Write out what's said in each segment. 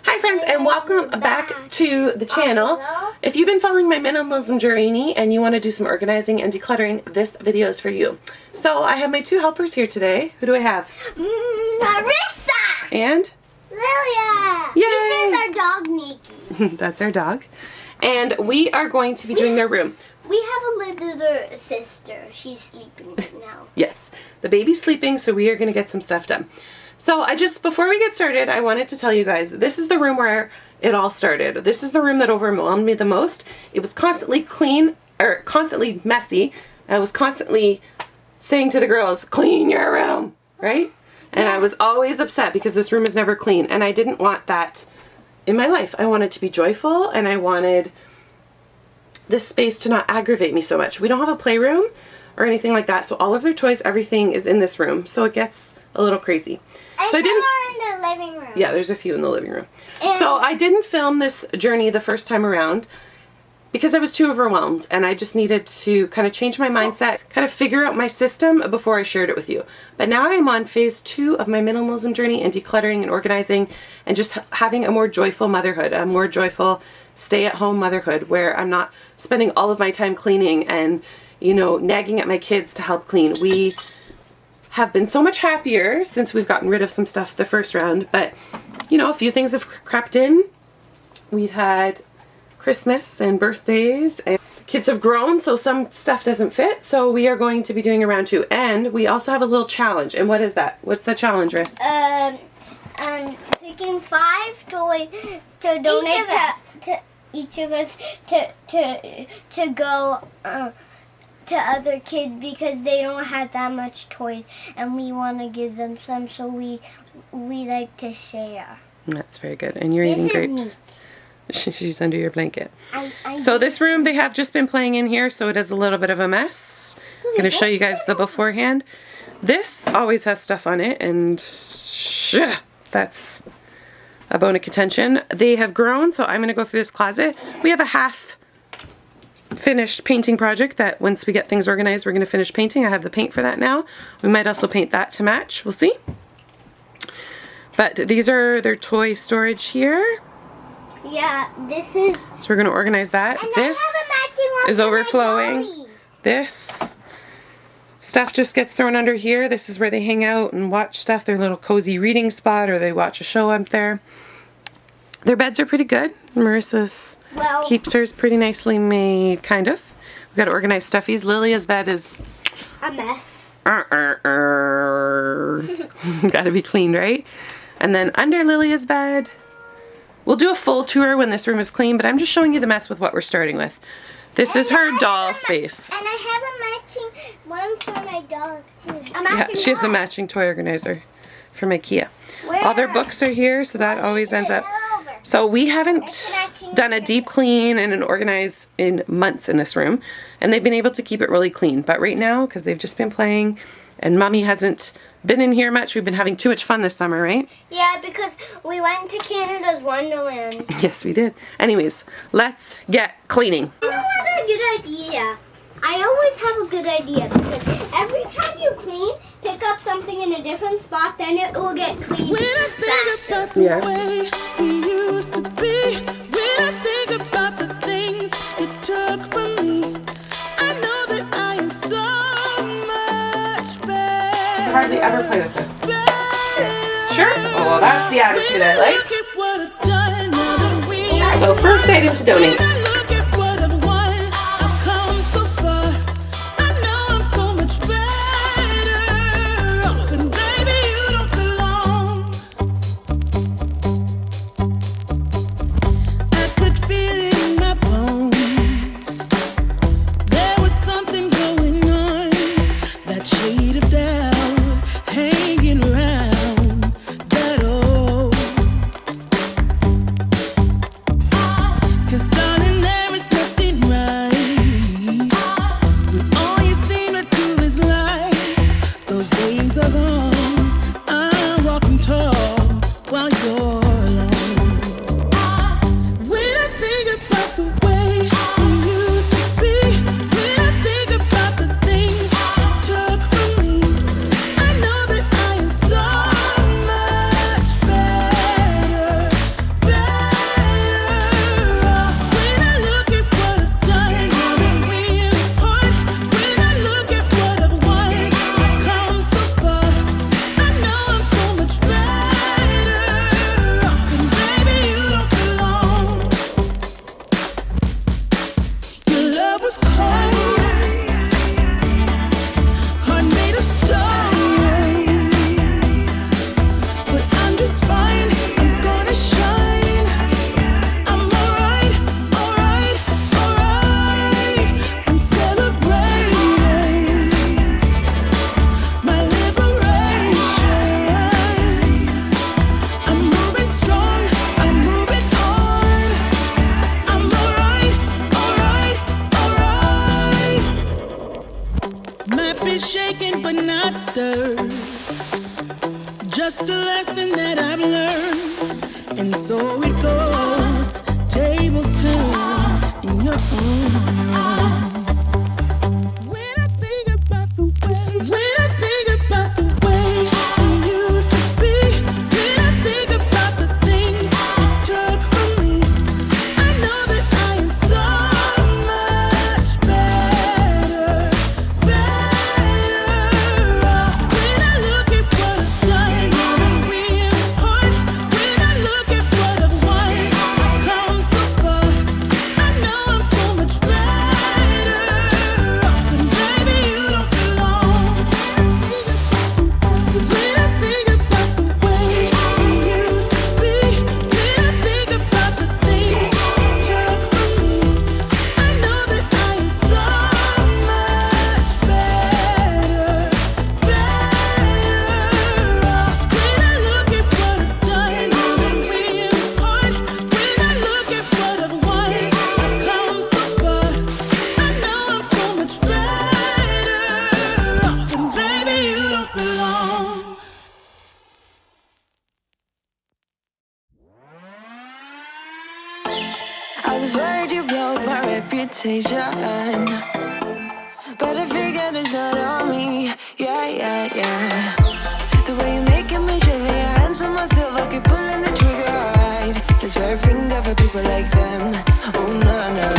Hi friends, and welcome back to the channel. If you've been following my minimalism journey and you want to do some organizing and decluttering, this video is for you. So I have my two helpers here today. Who do I have? Marissa! And? Lilia! Yay! This is our dog, Nikki. That's our dog. And we are going to be doing their room. We have a little sister. She's sleeping right now. Yes, the baby's sleeping, so we are going to get some stuff done. So before we get started, I wanted to tell you guys, this is the room where it all started. This is the room that overwhelmed me the most. It was constantly constantly messy. I was constantly saying to the girls, clean your room, right? And I was always upset because this room is never clean, and I didn't want that in my life. I wanted to be joyful, and I wanted this space to not aggravate me so much. We don't have a playroom or anything like that, so all of their toys, everything is in this room, so it gets a little crazy. And so some are in the living room. Yeah, there's a few in the living room. So I didn't film this journey the first time around because I was too overwhelmed, and I just needed to kind of change my mindset, kind of figure out my system before I shared it with you. But now I'm on phase 2 of my minimalism journey and decluttering and organizing and just having a more joyful motherhood, a more joyful stay-at-home motherhood where I'm not spending all of my time cleaning and, you know, nagging at my kids to help clean. We have been so much happier since we've gotten rid of some stuff the first round, but you know, a few things have crept in. We've had Christmas and birthdays, and kids have grown, so some stuff doesn't fit, so we are going to be doing a round 2. And we also have a little challenge. And what is that? What's the challenge, Riss? Picking 5 toys to donate to each of us to go to other kids because they don't have that much toys, and we want to give them some, so we like to share. That's very good. And you're eating grapes. She's under your blanket. So this room, they have just been playing in here, so it is a little bit of a mess. I'm going to show you guys the beforehand. This always has stuff on it, and that's a bone of contention. They have grown, so I'm going to go through this closet. We have a half finished painting project that once we get things organized, we're going to finish painting. I have the paint for that now. We might also paint that to match. We'll see. But these are their toy storage here. Yeah, this is... So we're going to organize that. And this is overflowing. This stuff just gets thrown under here. This is where they hang out and watch stuff. Their little cozy reading spot, or they watch a show up there. Their beds are pretty good. Marissa's keeps hers pretty nicely made, kind of. We've got to organize stuffies. Lilia's bed is a mess. Got to be cleaned, right? And then under Lilia's bed, we'll do a full tour when this room is clean, but I'm just showing you the mess with what we're starting with. This is her doll space. And I have a matching one for my dolls too. Yeah, she has a matching toy organizer from IKEA. All their books are here, so that always ends up. So we haven't done a deep clean and an organize in months in this room, and they've been able to keep it really clean. But right now, because they've just been playing and Mommy hasn't been in here much, we've been having too much fun this summer, right? Yeah, because we went to Canada's Wonderland. Yes, we did. Anyways, let's get cleaning. You know what a good idea? I always have a good idea because every time you clean, pick up something in a different spot, then it will get clean faster. Yeah. Used to be, when I think about the things you took from me, I know that I am so much better. I hardly ever play with this. Sure? Oh, well, that's the attitude I like. So first item to donate. Cause darling, just a lesson that I've learned. And so it goes, tables turn, and you're on your own. When I think about the way we used to be, when I think about the things you took from me, I know that I am so much better off. When I look at what I've done, I'm real hard. When I look at what I've won, I've come so far. I know I'm so much better off, and baby, you don't belong. When I think about the way we used to be, when I think about the things you took from me, I know that I am so much better off. When I look at what I've done, I'm real hard. When I look at what I've won, I've come so far. I know I'm so much better off, and baby, you don't belong. I was worried you blowed my reputation, but I figured it's not on me. Yeah. The way you're making me shiver, your hands on myself, I keep pulling the trigger, alright. Just wear a finger for people like them. Oh, no.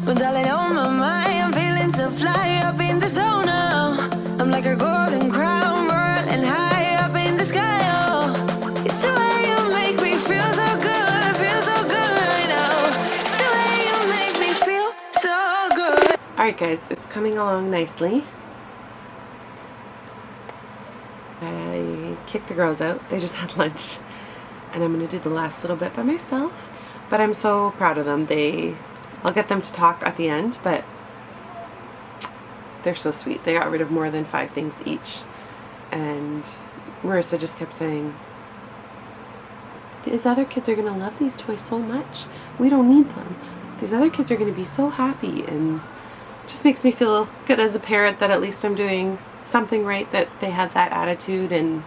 Well, darling, on my mind, I'm feeling so fly up in the zone now. I'm like a golden crown, whirling high up in the sky, oh. It's the way you make me feel so good right now. It's the way you make me feel so good. Alright guys, it's coming along nicely. I kicked the girls out. They just had lunch. And I'm going to do the last little bit by myself. But I'm so proud of them. I'll get them to talk at the end, but they're so sweet. They got rid of more than 5 things each. And Marissa just kept saying, these other kids are going to love these toys so much. We don't need them. These other kids are going to be so happy. And it just makes me feel good as a parent that at least I'm doing something right, that they have that attitude. And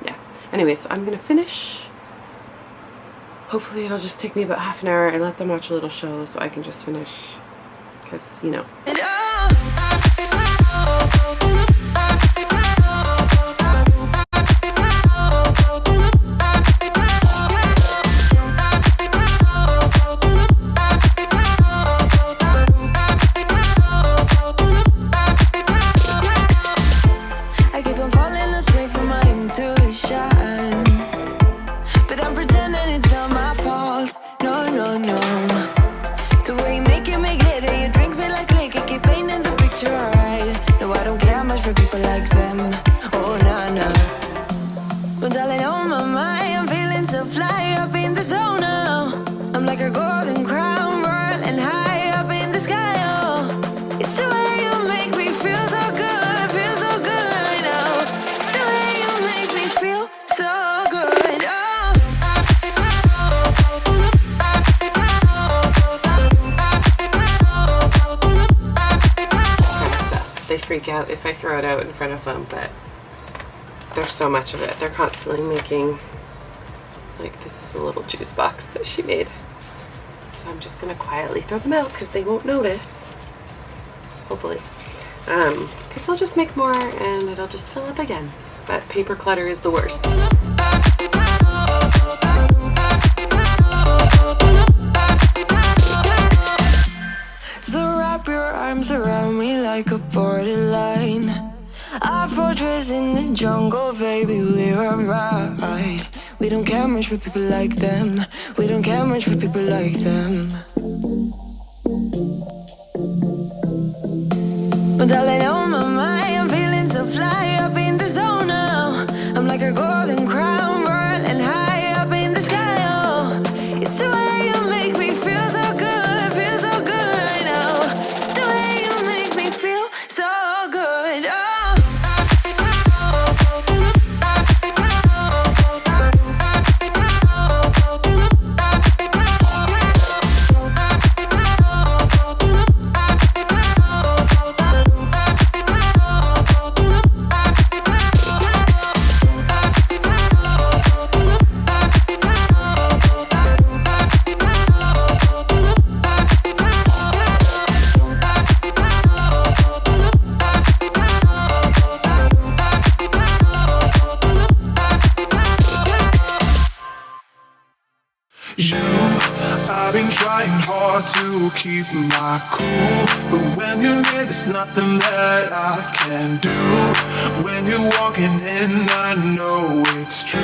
yeah. Anyway, so I'm going to finish. Hopefully it'll just take me about half an hour and let them watch a little show so I can just finish. Because, you know. And I keep on falling astray from my intuition, but I'm pretending it's not my fault. No. The way you make me glitter, you drink me like liquor, keep painting the picture, alright. No, I don't care much for people like them. Oh, no. Well, darling, on my mind, I'm feeling so fly up in the zone now. I'm like a golden crown, whirling high up in the sky, oh. It's the way you make me feel so good right now. It's the way you make me feel so good, oh. They freak out if I throw it out in front of them, but there's so much of it. They're constantly making, like, this is a little juice box that she made. So I'm just gonna quietly throw them out because they won't notice. Hopefully. Because they'll just make more and it'll just fill up again. But paper clutter is the worst. So wrap your arms around me like a borderline. Our fortress in the jungle, baby, we're alright. We don't care much for people like them. We don't care much for people like them. But darling, on my mind, I'm feeling so fly up in the zone now. I'm like a golden crown, whirling high up in the sky, oh. It's the way you make me feel so good right now. It's the way you make me feel so good, oh. you. I've been trying hard to keep my cool, but when you're near, there's nothing that I can do. When you're walking in, I know it's true.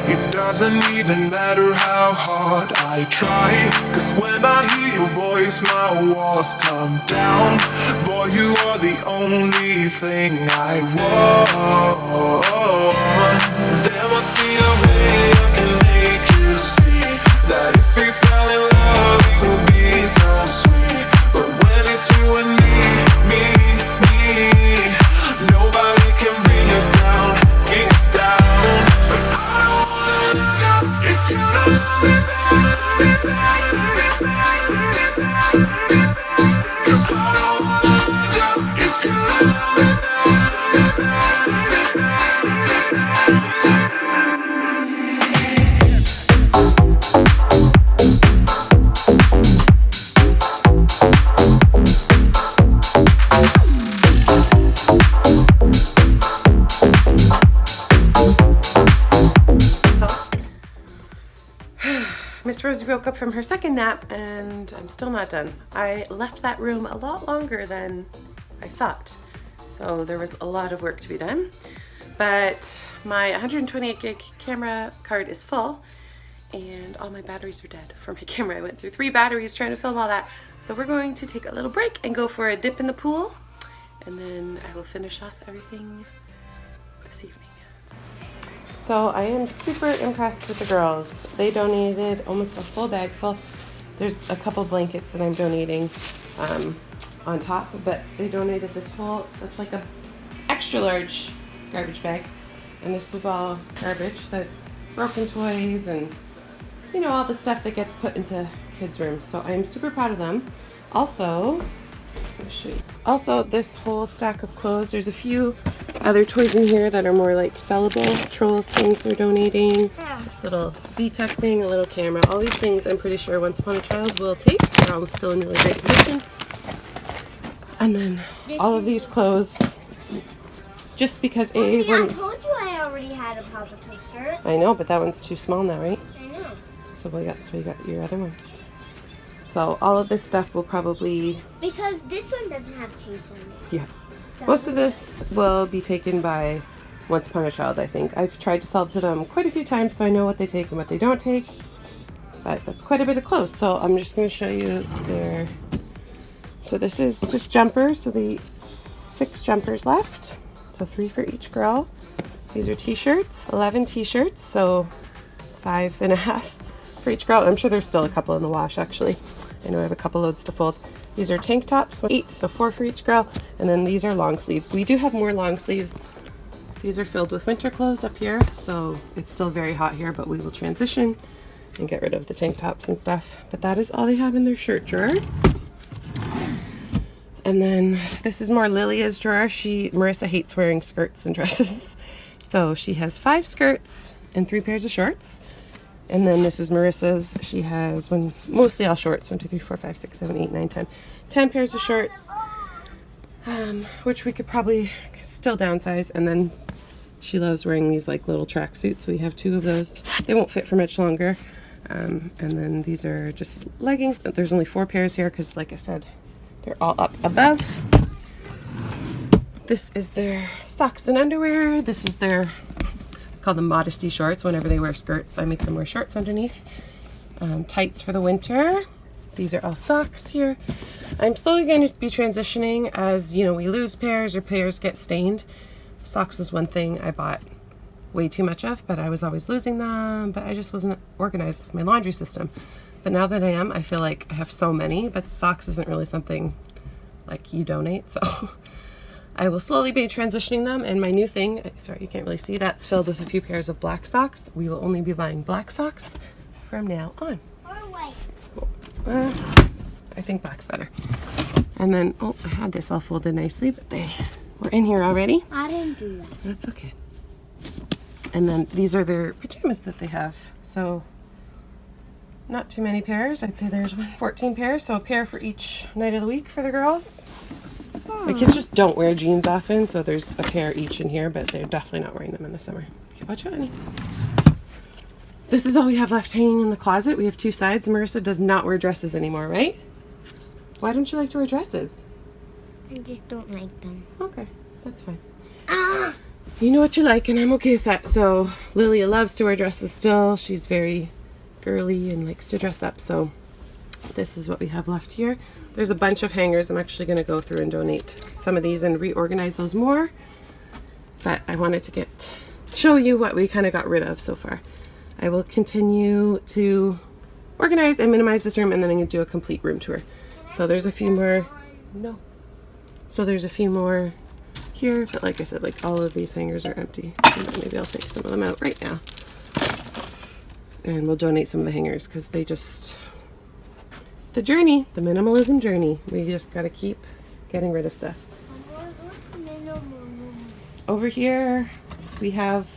It doesn't even matter how hard I try, 'cause when I hear your voice, my walls come down. Boy, you are the only thing I want. There must be a way I can make you see that if we fell in love, it would be so sweet. But when it's you and me, nobody can bring us down, bring us down. But I don't wanna look up if you don't love me back. 'Cause I don't wanna look up if you don't love me back. Miss Rosie woke up from her second nap and I'm still not done. I left that room a lot longer than I thought. So there was a lot of work to be done. But my 128 gig camera card is full and all my batteries are dead for my camera. I went through 3 batteries trying to film all that. So we're going to take a little break and go for a dip in the pool. And then I will finish off everything this evening. So I am super impressed with the girls. They donated almost a full bag full. There's a couple blankets that I'm donating on top, but they donated this whole, that's like a extra large garbage bag. And this was all garbage, the broken toys and, you know, all the stuff that gets put into kids' rooms. So I'm super proud of them. Also, I'll show you. Also, this whole stack of clothes, there's a few other toys in here that are more like sellable trolls things they're donating. This little VTech thing, a little camera, all these things I'm pretty sure Once Upon a Child will take. They're all still in really great condition. And then all of these clothes, just because I told you I already had a Papa shirt. I know, but that one's too small now, right? I know. So you got your other one. So all of this stuff will probably... Because this one doesn't have shoes on it. Yeah. Most of this will be taken by Once Upon a Child, I think. I've tried to sell to them quite a few times, so I know what they take and what they don't take. But that's quite a bit of clothes. So I'm just going to show you their... So this is just jumpers. So the 6 jumpers left. So 3 for each girl. These are t-shirts. 11 t-shirts. So 5.5 for each girl. I'm sure there's still a couple in the wash, actually. I know I have a couple loads to fold. These are tank tops, 8, so 4 for each girl. And then these are long sleeve. We do have more long sleeves. These are filled with winter clothes up here. So it's still very hot here, but we will transition and get rid of the tank tops and stuff. But that is all they have in their shirt drawer. And then this is more Lilia's drawer. Marissa hates wearing skirts and dresses. So she has 5 skirts and 3 pairs of shorts. And then this is Marissa's. She has mostly all shorts. 1, 2, 3, 4, 5, 6, 7, 8, 9, 10. 10 pairs of shorts, which we could probably still downsize. And then she loves wearing these like little tracksuits. So we have 2 of those. They won't fit for much longer. And then these are just leggings. There's only 4 pairs here because, like I said, they're all up above. This is their socks and underwear. This is their... call them modesty shorts. Whenever they wear skirts, I make them wear shorts underneath. Tights for the winter. These are all socks here. I'm slowly going to be transitioning as, you know, we lose pairs or pairs get stained. Socks was one thing I bought way too much of, but I was always losing them, but I just wasn't organized with my laundry system. But now that I am, I feel like I have so many, but socks isn't really something like you donate, so I will slowly be transitioning them. And my new thing, sorry, you can't really see, that's filled with a few pairs of black socks. We will only be buying black socks from now on. Or white. I think black's better. And then, oh, I had this all folded nicely, but they were in here already. I didn't do that. That's okay. And then these are their pajamas that they have. So not too many pairs. I'd say there's 14 pairs, so a pair for each night of the week for the girls. My kids just don't wear jeans often, so there's a pair each in here, but they're definitely not wearing them in the summer. Okay, watch out, honey. This is all we have left hanging in the closet. We have two sides. Marissa does not wear dresses anymore, right? Why don't you like to wear dresses? I just don't like them. Okay, that's fine. You know what you like, and I'm okay with that. So Lilia loves to wear dresses still. She's very girly and likes to dress up, so this is what we have left here. There's a bunch of hangers. I'm actually going to go through and donate some of these and reorganize those more, but I wanted to show you what we kind of got rid of so far. I will continue to organize and minimize this room, and then I'm going to do a complete room tour. So there's a few more. No. So there's a few more here, but like I said, like all of these hangers are empty. Maybe I'll take some of them out right now. And we'll donate some of the hangers because they just, the journey, the minimalism journey. We just got to keep getting rid of stuff. Over here, we have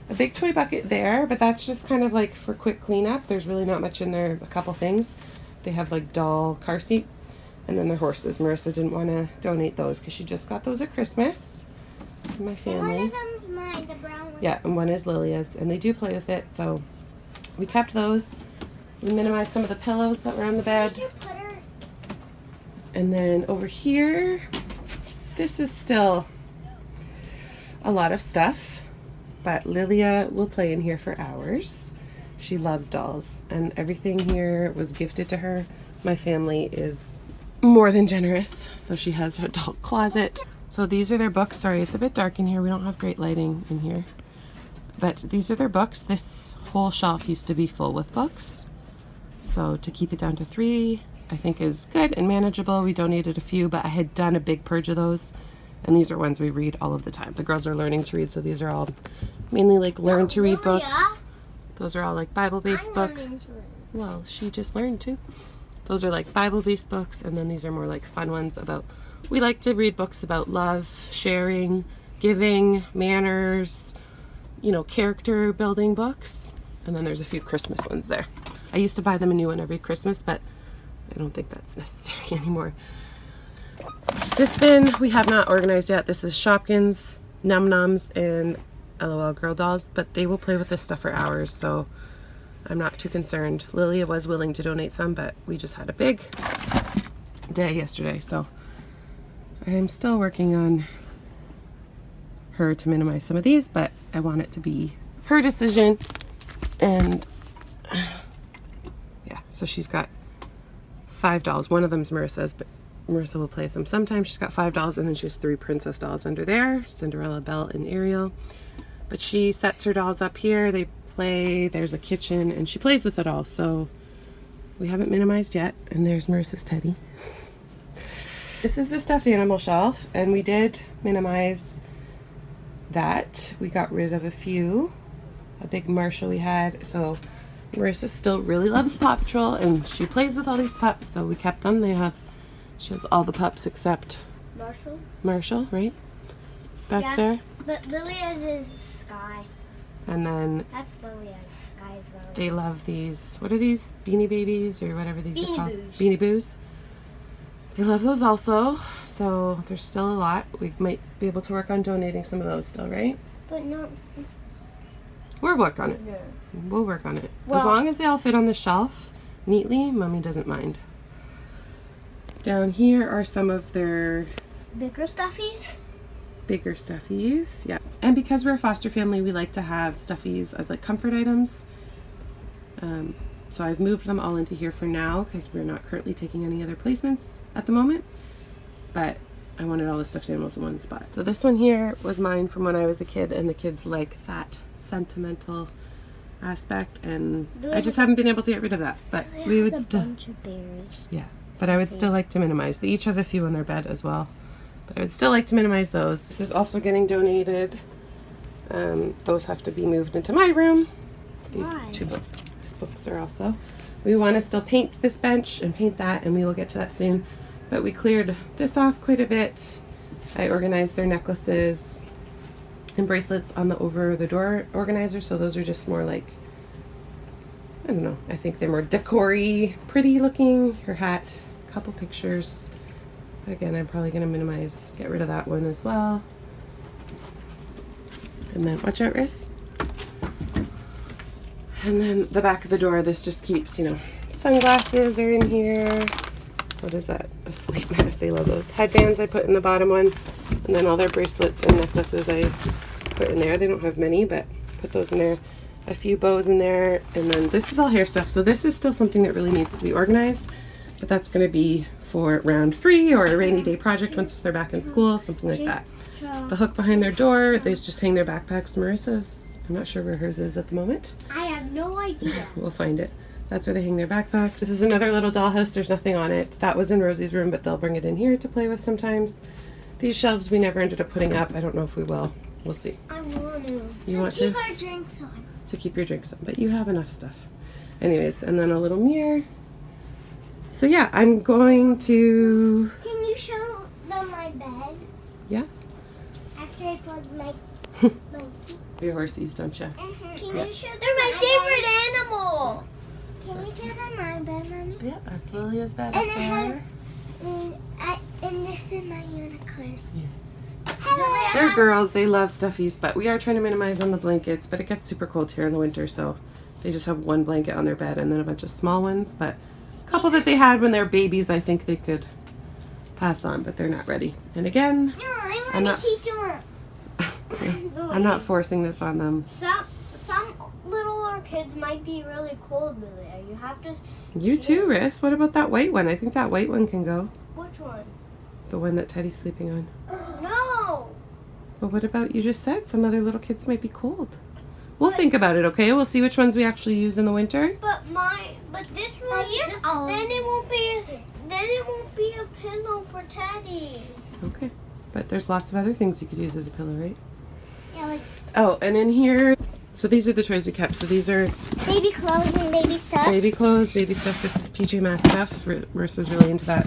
a big toy bucket there, but that's just kind of like for quick cleanup. There's really not much in there, a couple things. They have like doll car seats, and then their horses. Marissa didn't want to donate those because she just got those at Christmas from my family. One of them's mine, the brown one. Yeah, and one is Lilia's, and they do play with it, so we kept those. We minimized some of the pillows that were on the bed. Did you put her? And then over here, this is still a lot of stuff, but Lilia will play in here for hours. She loves dolls, and everything here was gifted to her. My family is more than generous, so she has her doll closet. So these are their books. Sorry, it's a bit dark in here. We don't have great lighting in here. But these are their books. This whole shelf used to be full with books. So to keep it down to 3, I think is good and manageable. We donated a few, but I had done a big purge of those. And these are ones we read all of the time. The girls are learning to read, so these are all mainly like learn to read books. Those are all like Bible-based books. Well, she just learned too. Those are like Bible-based books, and then these are more like fun ones about, we like to read books about love, sharing, giving, manners, you know, character building books. And then there's a few Christmas ones there. I used to buy them a new one every Christmas, but I don't think that's necessary anymore. This bin we have not organized yet. This is Shopkins, Num Nums, and LOL Girl Dolls, but they will play with this stuff for hours, so I'm not too concerned. Lilia was willing to donate some, but we just had a big day yesterday, so I'm still working on her to minimize some of these, but I want it to be her decision. And yeah, so she's got 5 dolls. One of them's Marissa's, but Marissa will play with them sometimes. She's got 5 dolls, and then she has 3 princess dolls under there, Cinderella, Belle, and Ariel. But she sets her dolls up here. They play. There's a kitchen, and she plays with it all. So we haven't minimized yet. And there's Marissa's teddy. This is the stuffed animal shelf, and we did minimize that. We got rid of a few. A big Marshall we had. So Marissa still really loves Paw Patrol, and she plays with all these pups, so we kept them. She has all the pups except Marshall, right? Back there. But Lilia's is Sky. And then That's Lilia's. Sky's Lilia. they love these, what are these? Beanie Babies or whatever these are called? Boos. Beanie Boos. They love those also. So there's still a lot. We might be able to work on donating some of those still, right? But not. We'll work on it. No. We'll work on it. As Well- long as they all fit on the shelf neatly, Mommy doesn't mind. Down here are some of their Bigger stuffies? bigger stuffies. Yeah. And because we're a foster family, we like to have stuffies as like comfort items. So I've moved them all into here for now because we're not currently taking any other placements at the moment. But I wanted all the stuffed animals in one spot. So this one here was mine from when I was a kid, and the kids like that sentimental aspect, and I just haven't been able to get rid of that. But we would still, bunch of bears. yeah. But I would still like to minimize. They each have a few in their bed as well. But I would still like to minimize those. This is also getting donated. Those have to be moved into my room. These Why? these books are also. We want to still paint this bench and paint that, and we will get to that soon. But we cleared this off quite a bit. I organized their necklaces and bracelets on the over the door organizer, so those are just more like, I don't know, I think they're more decor-y, pretty looking. Her hat, a couple pictures, Again, I'm probably going to minimize, get rid of that one as well. And then, watch out, Riss. And then the back of the door, this just keeps, you know, sunglasses are in here. What is that? A sleep mask. They love those. Headbands I put in the bottom one. And then all their bracelets and necklaces I put in there. They don't have many, but put those in there. A few bows in there. And then this is all hair stuff. So this is still something that really needs to be organized. But that's going to be for round 3 or a rainy day project once they're back in school, something like that. The hook behind their door, they just hang their backpacks. Marissa's, I'm not sure where hers is at the moment. I have no idea. We'll find it. That's where they hang their backpacks. This is another little dollhouse. There's nothing on it. That was in Rosie's room, but they'll bring it in here to play with sometimes. These shelves we never ended up putting up. I don't know if we will. We'll see. I want to. You want to? Keep our drinks on. To keep your drinks on, but you have enough stuff. Anyways, and then a little mirror. So yeah, I'm going to... Can you show them my bed? Yeah? After I fold my... Your horsies, don't you? Can you show them They're my favorite animal! Can you show them my bed, Mommy? Yeah, that's Lilia's bed And up I there. have... And this is my unicorn. Yeah. Hello! They're girls, they love stuffies, but we are trying to minimize on the blankets, but it gets super cold here in the winter, so they just have one blanket on their bed and then a bunch of small ones, but a couple that they had when they're babies, I think they could pass on, but they're not ready. And again, No, I I'm want not- to keep them up. I'm not forcing this on them. Some littler kids might be really cold, Lilia. You have to... You too, Riss. What about that white one? I think that white one can go. Which one? The one that Teddy's sleeping on. No! But what about, you just said some other little kids might be cold. We'll think about it, okay? We'll see which ones we actually use in the winter. But this one, then it won't be a pillow for Teddy. Okay. But there's lots of other things you could use as a pillow, right? Yeah, like Oh, and in here, so these are the toys we kept. So these are baby clothes and baby stuff. baby clothes, baby stuff. This is PJ Masks stuff. Marissa's really into that.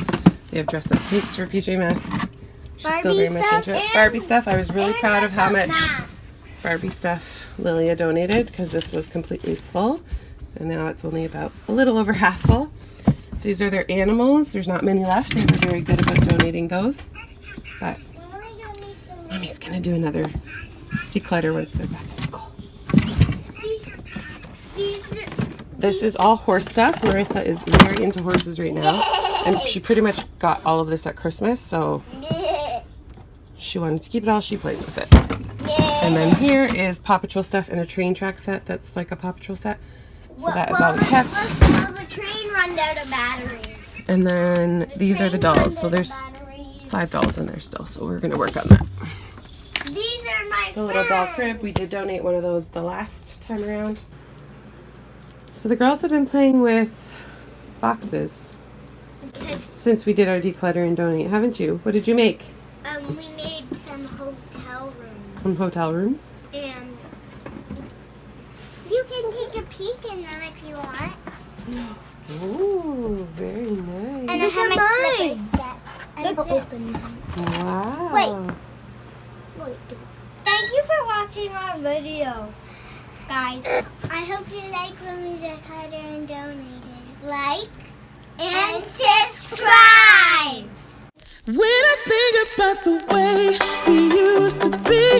They have dress-up cakes for PJ Masks. She's still Barbie very much stuff into it. and- Barbie stuff. I was really and proud of how much dress-up Barbie stuff Lilia donated, because this was completely full. And now it's only about a little over half full. These are their animals. There's not many left. They were very good about donating those. But Mommy's gonna do another declutter once they're back in school. This is all horse stuff. Marissa is very into horses right now. And she pretty much masks all of this at Christmas, so she wanted to keep it all. She plays with it. And then here is Paw Patrol stuff and a train track set that's like a Paw Patrol set. So that is all we kept. Well, the train runs out of batteries. And then these are the dolls. So there's 5 dolls in there still, so we're gonna work on that. These are my The little doll crib, we did donate one of those the last time around. So the girls have been playing with boxes since we did our declutter and donate, haven't you? What did you make? We made some hotel rooms. Some hotel rooms. And you can take a peek in them if you want. Ooh, very nice. And I have my slippers that I will open them. Wow. Wait. Thank you for watching our video, guys. I hope you like when we decluttered and donated. Like and subscribe. When I think about the way we used to be,